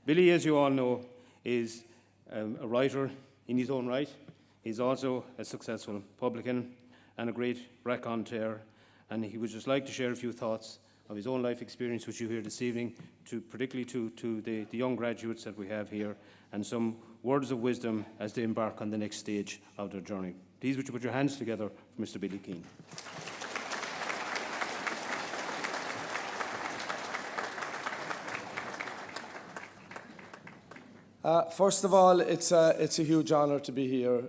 Billy, as you all know, is a writer in his own right. He's also a successful publican and a great raconteur, and he would just like to share a few thoughts of his own life experience with you here this evening, particularly to the young graduates that we have here, and some words of wisdom as they embark on the next stage of their journey. Please would you put your hands together for Mr. Billy Keane. First of all, it's a huge honour to be here.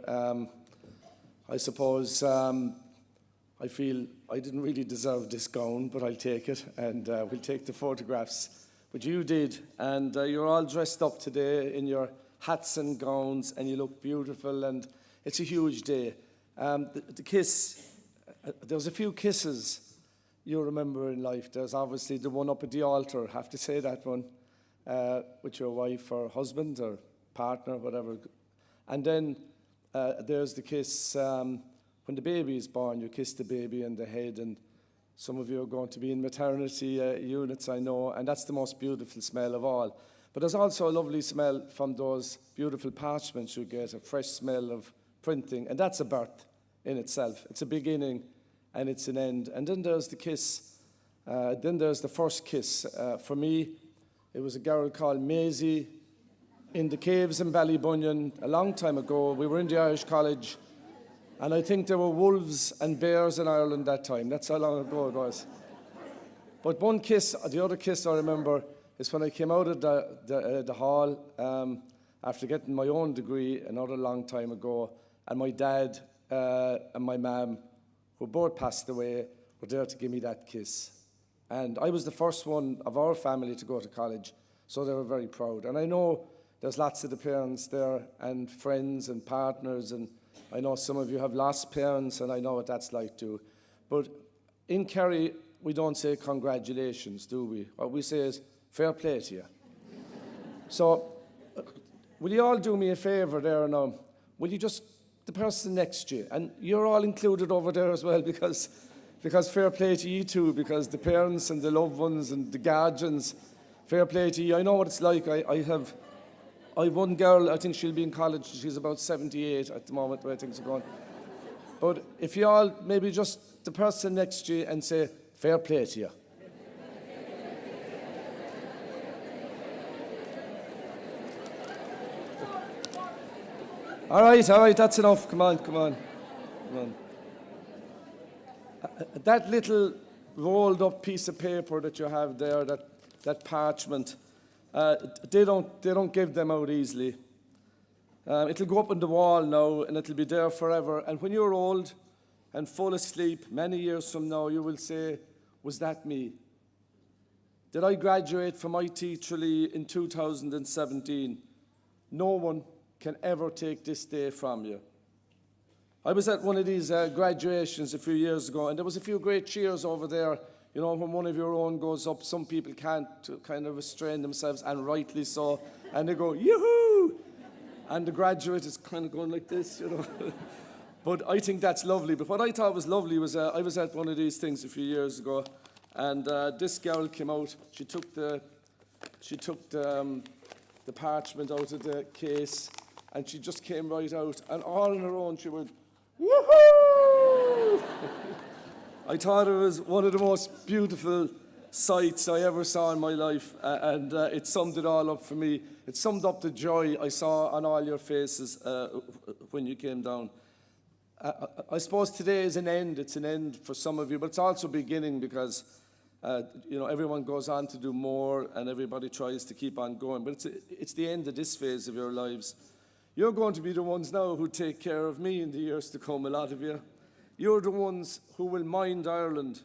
I suppose I feel I didn't really deserve this gown, but I'll take it, and we'll take the photographs. But you did, and you're all dressed up today in your hats and gowns, and you look beautiful, and it's a huge day. The kiss, there's a few kisses you remember in life. There's obviously the one up at the altar, have to say that one, with your wife or husband or partner, whatever. And then there's the kiss when the baby is born. You kiss the baby on the head, and some of you are going to be in maternity units, I know, and that's the most beautiful smell of all. But there's also a lovely smell from those beautiful parchments you get, a fresh smell of printing, and that's a birth in itself. It's a beginning and it's an end. And then there's the kiss. Then there's the first kiss. For me, it was a girl called Maisie in the caves in Ballybunion a long time ago. We were in the Irish College, and I think there were wolves and bears in Ireland that time. That's how long ago it was. But one kiss, the other kiss I remember, is when I came out of the hall after getting my own degree another long time ago, and my dad and my mum, who both passed away, were there to give me that kiss. And I was the first one of our family to go to college, so they were very proud. And I know there's lots of the parents there, and friends and partners, and I know some of you have lost parents, and I know what that's like too. But in Kerry, we don't say congratulations, do we? What we say is fair play to you. So will you all do me a favour there now? Will you just, the person next to you, and you're all included over there as well, because fair play to you too, because the parents and the loved ones and the guardians, fair play to you. I know what it's like. I have one girl, I think she'll be in college, she's about 78 at the moment, the way things are going. But if you all, maybe just the person next to you and say, fair play to you. All right, that's enough. Come on. That little rolled up piece of paper that you have there, that parchment, they don't give them out easily. It'll go up on the wall now, and it'll be there forever. And when you're old and full asleep, many years from now, you will say, was that me? Did I graduate from IT Tralee in 2017? No one can ever take this day from you. I was at one of these graduations a few years ago, and there was a few great cheers over there. You know, when one of your own goes up, some people can't kind of restrain themselves, and rightly so, and they go, yoo-hoo! And the graduate is kind of going like this, you know. But I think that's lovely. But what I thought was lovely was I was at one of these things a few years ago, and this girl came out. She took the parchment out of the case, and she just came right out, and all on her own she went, woohoo! I thought it was one of the most beautiful sights I ever saw in my life, and it summed it all up for me. It summed up the joy I saw on all your faces when you came down. I suppose today is an end. It's an end for some of you, but it's also a beginning, because you know, everyone goes on to do more, and everybody tries to keep on going. But it's the end of this phase of your lives. You're going to be the ones now who take care of me in the years to come, a lot of you. You're the ones who will mind Ireland.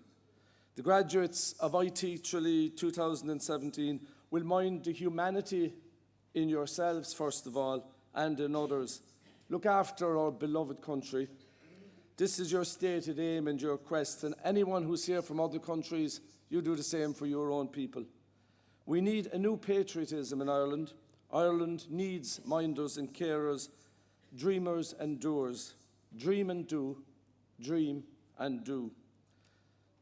The graduates of IT Tralee 2017 will mind the humanity in yourselves, first of all, and in others. Look after our beloved country. This is your stated aim and your quest, and anyone who's here from other countries, you do the same for your own people. We need a new patriotism in Ireland. Ireland needs minders and carers, dreamers and doers. Dream and do, dream and do.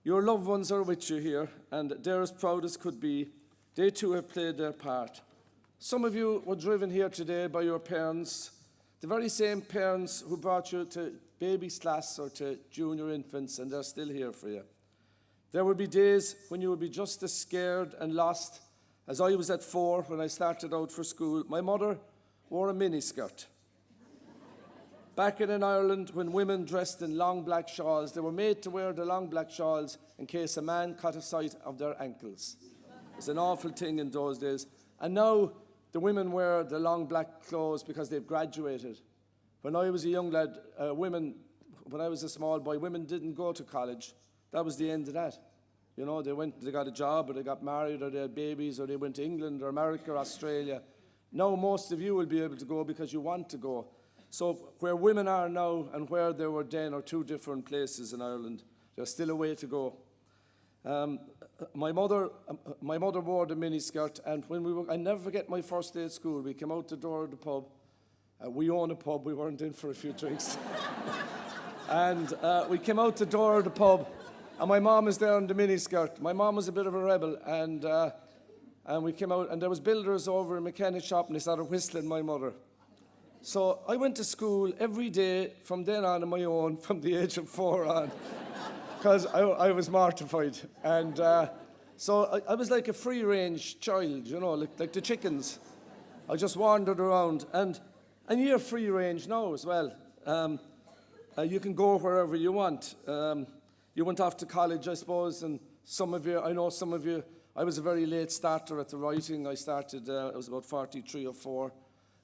Your loved ones are with you here, and they're as proud as could be. They too have played their part. Some of you were driven here today by your parents, the very same parents who brought you to baby class or to junior infants, and they're still here for you. There will be days when you will be just as scared and lost as I was at 4 when I started out for school. My mother wore a miniskirt. Back in Ireland, when women dressed in long black shawls, they were made to wear the long black shawls in case a man caught a sight of their ankles. It was an awful thing in those days. And now the women wear the long black clothes because they've graduated. When I was a young lad, when I was a small boy, women didn't go to college. That was the end of that. You know, they got a job, or they got married, or they had babies, or they went to England, or America, or Australia. Now most of you will be able to go because you want to go. So where women are now and where they were then are two different places in Ireland. There's still a way to go. My mother wore the miniskirt, and I never forget my first day at school. We came out the door of the pub. We own a pub. We weren't in for a few drinks. And we came out the door of the pub, and my mom is there in the miniskirt. My mom was a bit of a rebel, and we came out, and there was builders over in mechanic shop, and they started whistling my mother. So I went to school every day from then on my own, from the age of 4 on, because I was mortified. And so I was like a free-range child, you know, like the chickens. I just wandered around. And you're free-range now as well. You can go wherever you want. You went off to college, I suppose, and I know some of you, I was a very late starter at the writing. I started, I was about 43 or 4.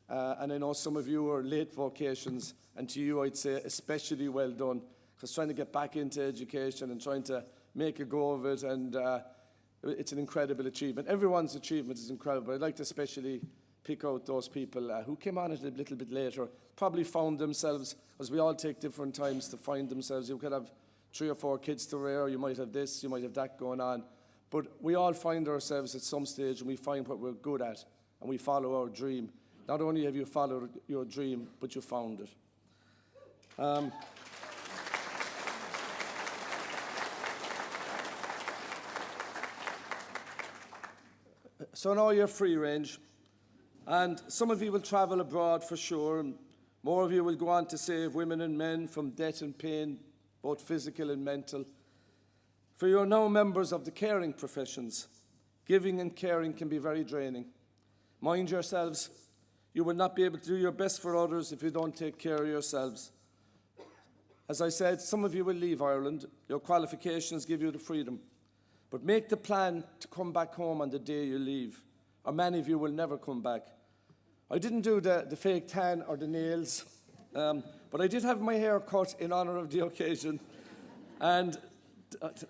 And I know some of you are late vocations, and to you I'd say especially well done, because trying to get back into education and trying to make a go of it, and it's an incredible achievement. Everyone's achievement is incredible, but I'd like to especially pick out those people who came on it a little bit later, probably found themselves, as we all take different times to find themselves. You could have 3 or 4 kids to rear, you might have this, you might have that going on, but we all find ourselves at some stage, and we find what we're good at, and we follow our dream. Not only have you followed your dream, but you found it. So now you're free range, and some of you will travel abroad for sure, and more of you will go on to save women and men from death and pain, both physical and mental. For you are now members of the caring professions. Giving and caring can be very draining. Mind yourselves. You will not be able to do your best for others if you don't take care of yourselves. As I said, some of you will leave Ireland. Your qualifications give you the freedom. But make the plan to come back home on the day you leave, or many of you will never come back. I didn't do the fake tan or the nails, but I did have my hair cut in honour of the occasion. And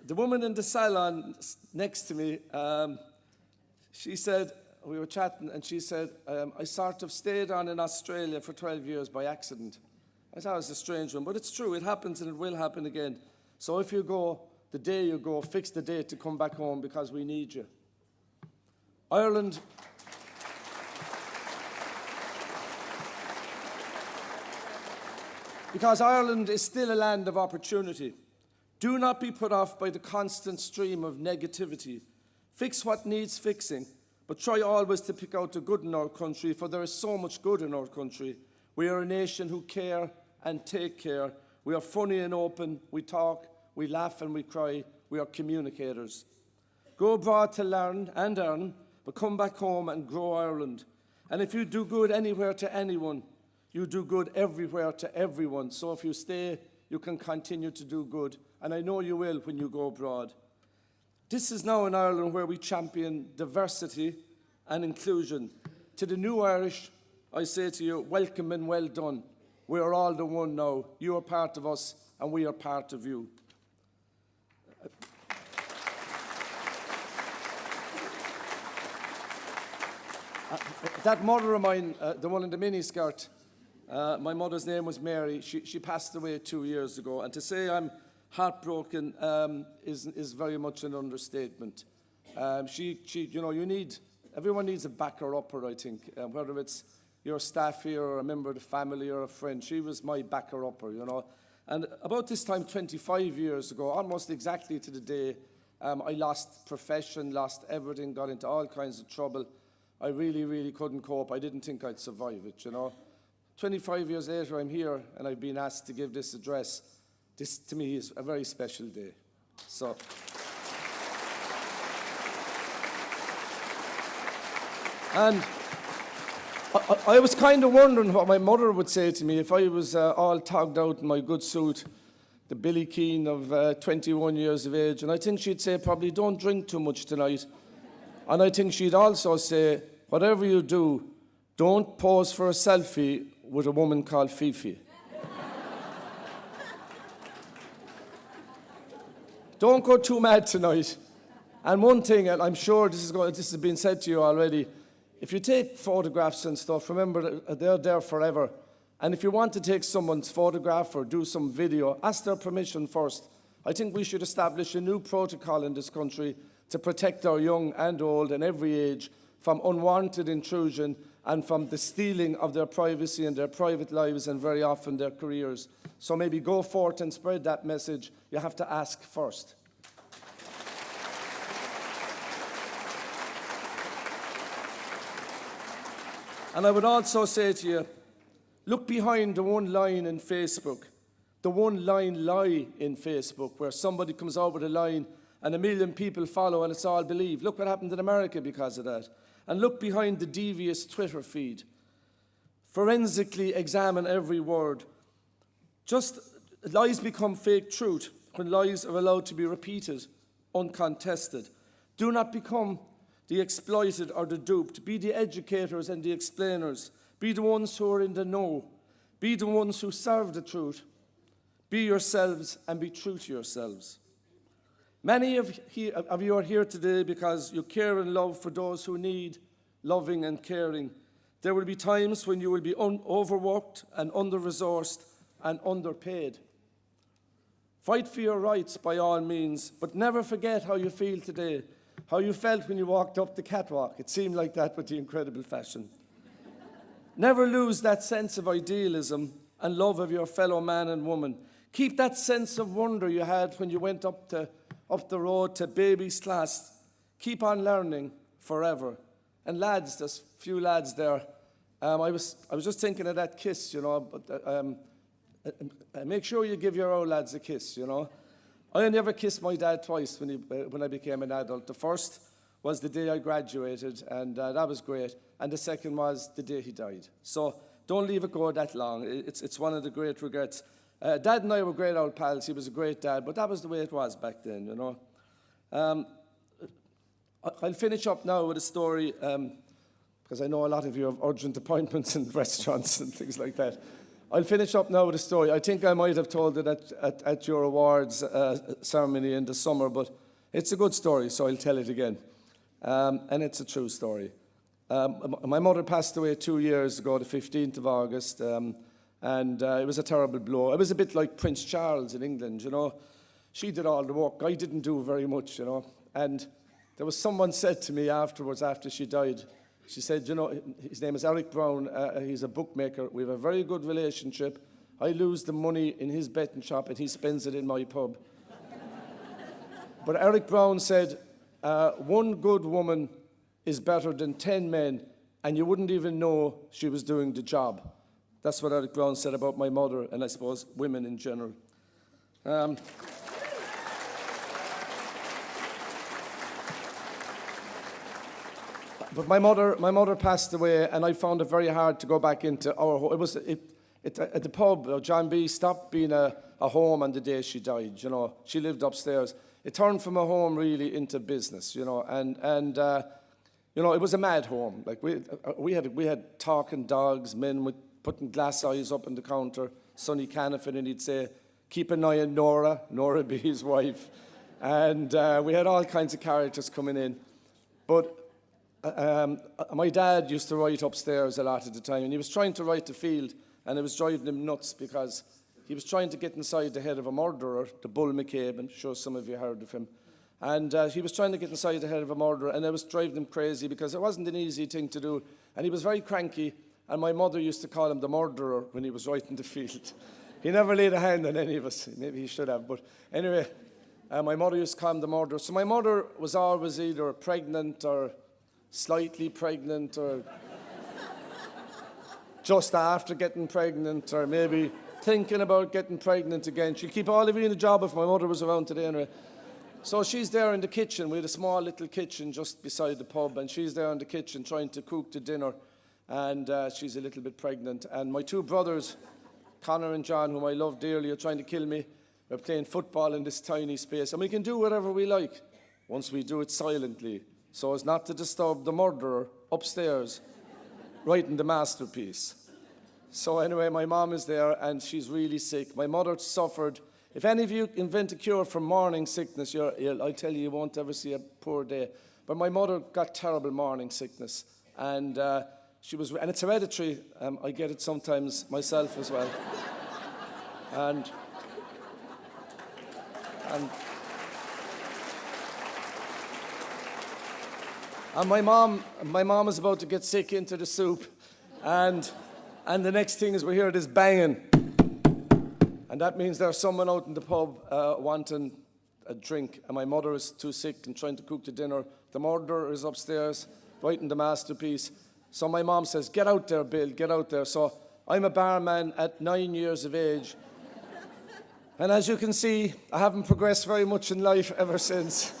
the woman in the salon next to me, she said, we were chatting, and she said, I sort of stayed on in Australia for 12 years by accident. I thought it was a strange one, but it's true. It happens, and it will happen again. So if you go, the day you go, fix the date to come back home, because we need you. Ireland... Because Ireland is still a land of opportunity. Do not be put off by the constant stream of negativity. Fix what needs fixing. But try always to pick out the good in our country, for there is so much good in our country. We are a nation who care and take care. We are funny and open. We talk, we laugh and we cry. We are communicators. Go abroad to learn and earn, but come back home and grow Ireland. And if you do good anywhere to anyone, you do good everywhere to everyone. So if you stay, you can continue to do good. And I know you will when you go abroad. This is now in Ireland where we champion diversity and inclusion. To the new Irish, I say to you, welcome and well done. We are all the one now. You are part of us, and we are part of you. That mother of mine, the one in the miniskirt, my mother's name was Mary. She passed away 2 years ago. And to say I'm heartbroken is very much an understatement. You know, everyone needs a backer-upper, I think, whether it's your staff here or a member of the family or a friend. She was my backer-upper, you know. And about this time, 25 years ago, almost exactly to the day, I lost profession, lost everything, got into all kinds of trouble. I really, really couldn't cope. I didn't think I'd survive it, 25 years later, I'm here, and I've been asked to give this address. This, to me, is a very special day. So, and I was kind of wondering what my mother would say to me if I was all togged out in my good suit, the Billy Keane of 21 years of age. And I think she'd say, probably don't drink too much tonight. And I think she'd also say, whatever you do, don't pose for a selfie with a woman called Fifi. Don't go too mad tonight. And one thing, and I'm sure this has been said to you already, if you take photographs and stuff, remember that they're there forever. And if you want to take someone's photograph or do some video, ask their permission first. I think we should establish a new protocol in this country to protect our young and old and every age from unwanted intrusion and from the stealing of their privacy and their private lives and very often their careers. So maybe go forth and spread that message. You have to ask first. And I would also say to you, look behind the one line in Facebook, the one line lie in Facebook, where somebody comes out with a line and 1 million people follow and it's all believed. Look what happened in America because of that. And look behind the devious Twitter feed. Forensically examine every word. Just lies become fake truth when lies are allowed to be repeated, uncontested. Do not become the exploited or the duped. Be the educators and the explainers. Be the ones who are in the know. Be the ones who serve the truth. Be yourselves and be true to yourselves. Many of you are here today because you care and love for those who need loving and caring. There will be times when you will be overworked and under-resourced and underpaid. Fight for your rights by all means, but never forget how you feel today, how you felt when you walked up the catwalk. It seemed like that with the incredible fashion. Never lose that sense of idealism and love of your fellow man and woman. Keep that sense of wonder you had when you went up the road to baby's class. Keep on learning forever. And lads, there's a few lads there. I was just thinking of that kiss, but make sure you give your old lads a kiss, I only ever kissed my dad twice when I became an adult. The first was the day I graduated, and that was great. And the second was the day he died. So don't leave it go that long. It's one of the great regrets. Dad and I were great old pals. He was a great dad, but that was the way it was back then, I'll finish up now with a story, because I know a lot of you have urgent appointments in restaurants and things like that. I'll finish up now with a story. I think I might have told it at your awards ceremony in the summer, but it's a good story, so I'll tell it again. And it's a true story. My mother passed away 2 years ago, the 15th of August, and it was a terrible blow. It was a bit like Prince Charles in England, She did all the work. I didn't do very much, And there was someone said to me afterwards, after she died, she said, his name is Eric Brown, he's a bookmaker. We have a very good relationship. I lose the money in his betting shop and he spends it in my pub. But Eric Brown said, one good woman is better than 10 men, and you wouldn't even know she was doing the job. That's what Eric Brown said about my mother, and I suppose women in general. But my mother passed away, and I found it very hard to go back into our home. At the pub, John B. stopped being a home on the day she died. She lived upstairs. It turned from a home really into business. And it was a mad home. Like we had talking dogs, men with putting glass eyes up on the counter. Sonny Canifin, and he'd say, "Keep an eye on Nora." Nora be his wife, and we had all kinds of characters coming in, but. My dad used to write upstairs a lot at the time, and he was trying to write the field, and it was driving him nuts because he was trying to get inside the head of a murderer, the Bull McCabe. I'm sure some of you heard of him. And he was trying to get inside the head of a murderer, and it was driving him crazy because it wasn't an easy thing to do. And he was very cranky, and my mother used to call him the murderer when he was writing the field. He never laid a hand on any of us. Maybe he should have, but anyway, my mother used to call him the murderer. So my mother was always either pregnant or slightly pregnant or just after getting pregnant or maybe thinking about getting pregnant again. She'll keep all of you in a job if my mother was around today anyway. So she's there in the kitchen. We had a small little kitchen just beside the pub, and she's there in the kitchen trying to cook the dinner, and she's a little bit pregnant. And my two brothers, Connor and John, whom I love dearly, are trying to kill me. We're playing football in this tiny space, and we can do whatever we like once we do it silently, so as not to disturb the murderer upstairs writing the masterpiece. So anyway, my mom is there, and she's really sick. My mother suffered. If any of you invent a cure for morning sickness, I tell you, you won't ever see a poor day. But my mother got terrible morning sickness, and and it's hereditary. I get it sometimes myself as well. and my mom is about to get sick into the soup, and the next thing is we hear this banging. And that means there's someone out in the pub wanting a drink, and my mother is too sick and trying to cook the dinner. The murderer is upstairs writing the masterpiece. So my mom says, "Get out there, Bill, get out there." So I'm a barman at 9 years of age. And as you can see, I haven't progressed very much in life ever since.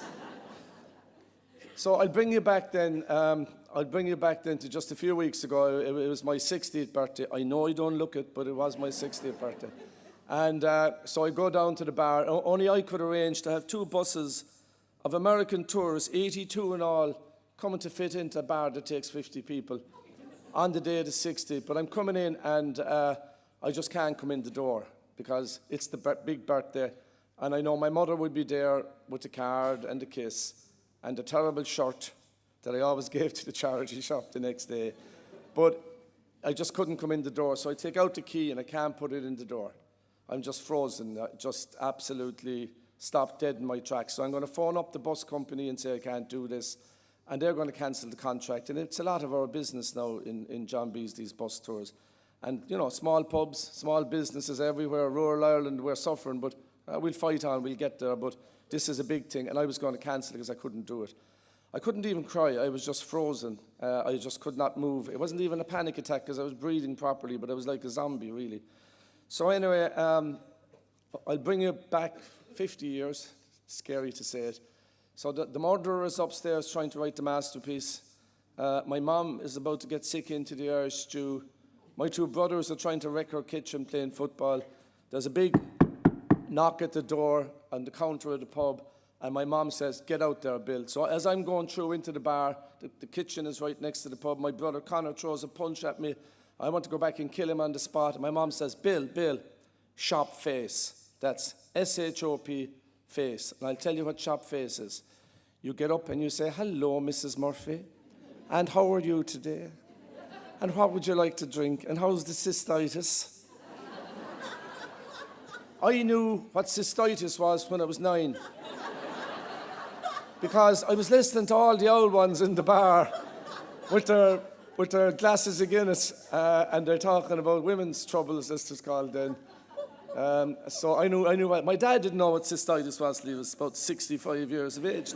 So I'll bring you back then. To just a few weeks ago. It was my 60th birthday. I know I don't look it, but it was my 60th birthday. And so I go down to the bar. Only I could arrange to have 2 buses of American tourists, 82 in all, coming to fit into a bar that takes 50 people on the day of the 60th. But I'm coming in, and I just can't come in the door because it's the big birthday. And I know my mother would be there with the card and the kiss and the terrible shirt that I always gave to the charity shop the next day. But I just couldn't come in the door. So I take out the key and I can't put it in the door. I'm just frozen, just absolutely stopped dead in my tracks. So I'm going to phone up the bus company and say I can't do this. And they're going to cancel the contract. And it's a lot of our business now in John B's, these bus tours. And, you know, small pubs, small businesses everywhere, rural Ireland, we're suffering. But we'll fight on, we'll get there. But this is a big thing. And I was going to cancel it because I couldn't do it. I couldn't even cry. I was just frozen. I just could not move. It wasn't even a panic attack because I was breathing properly, but I was like a zombie, really. So anyway, I'll bring you back 50 years. Scary to say it. So the murderer is upstairs trying to write the masterpiece. My mom is about to get sick into the Irish stew. My 2 brothers are trying to wreck her kitchen playing football. There's a big knock at the door on the counter of the pub. And my mom says, "Get out there, Bill." So as I'm going through into the bar, the kitchen is right next to the pub. My brother Connor throws a punch at me. I want to go back and kill him on the spot. And my mom says, Bill, shop face. That's S-H-O-P, face. And I'll tell you what shop face is. You get up and you say, "Hello, Mrs. Murphy. And how are you today? And what would you like to drink? And how's the cystitis?" I knew what cystitis was when I was 9. Because I was listening to all the old ones in the bar with their glasses of Guinness, and they're talking about women's troubles, as it's called then. So I knew what. My dad didn't know what cystitis was till he was about 65 years of age,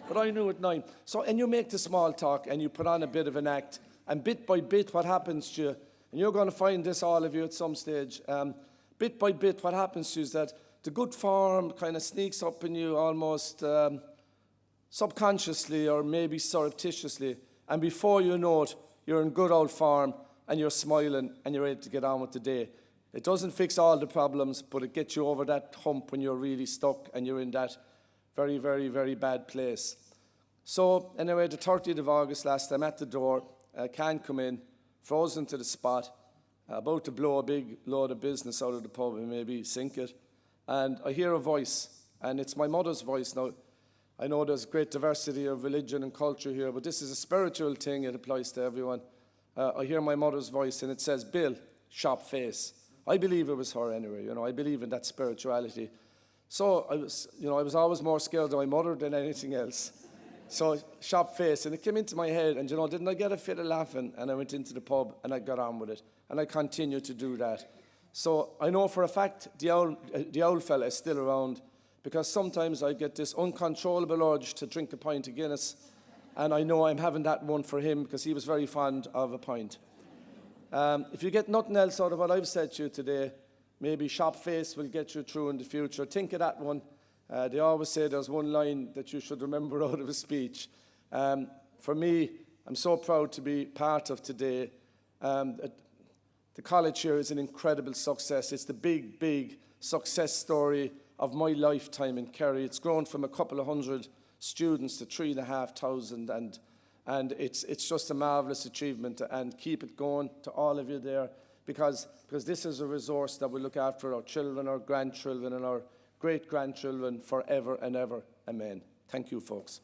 but I knew at 9. So, and you make the small talk, and you put on a bit of an act, and bit by bit, what happens to you, and you're going to find this, all of you, at some stage. Bit by bit, what happens to you is that the good form kind of sneaks up in you almost subconsciously or maybe surreptitiously, and before you know it, you're in good old form and you're smiling and you're ready to get on with the day. It doesn't fix all the problems, but it gets you over that hump when you're really stuck and you're in that very, very, very bad place. So anyway, the 30th of August last, I'm at the door, can't come in, frozen to the spot, about to blow a big load of business out of the pub and maybe sink it. And I hear a voice, and it's my mother's voice now. I know there's great diversity of religion and culture here, but this is a spiritual thing. It applies to everyone. I hear my mother's voice, and it says, "Bill, shop face." I believe it was her anyway. You know, I believe in that spirituality. So I was always more scared of my mother than anything else. So shop face, and it came into my head, and didn't I get a fit of laughing? And I went into the pub, and I got on with it, and I continue to do that. So I know for a fact the old fella is still around, because sometimes I get this uncontrollable urge to drink a pint of Guinness, and I know I'm having that one for him because he was very fond of a pint. If you get nothing else out of what I've said to you today, maybe shop face will get you through in the future. Think of that one. They always say there's one line that you should remember out of a speech. For me, I'm so proud to be part of today. The college here is an incredible success. It's the big, big success story of my lifetime in Kerry. It's grown from a couple of hundred students to 3,500, and it's just a marvellous achievement, and keep it going to all of you there, because this is a resource that will look after our children, our grandchildren, and our great-grandchildren forever and ever. Amen. Thank you, folks.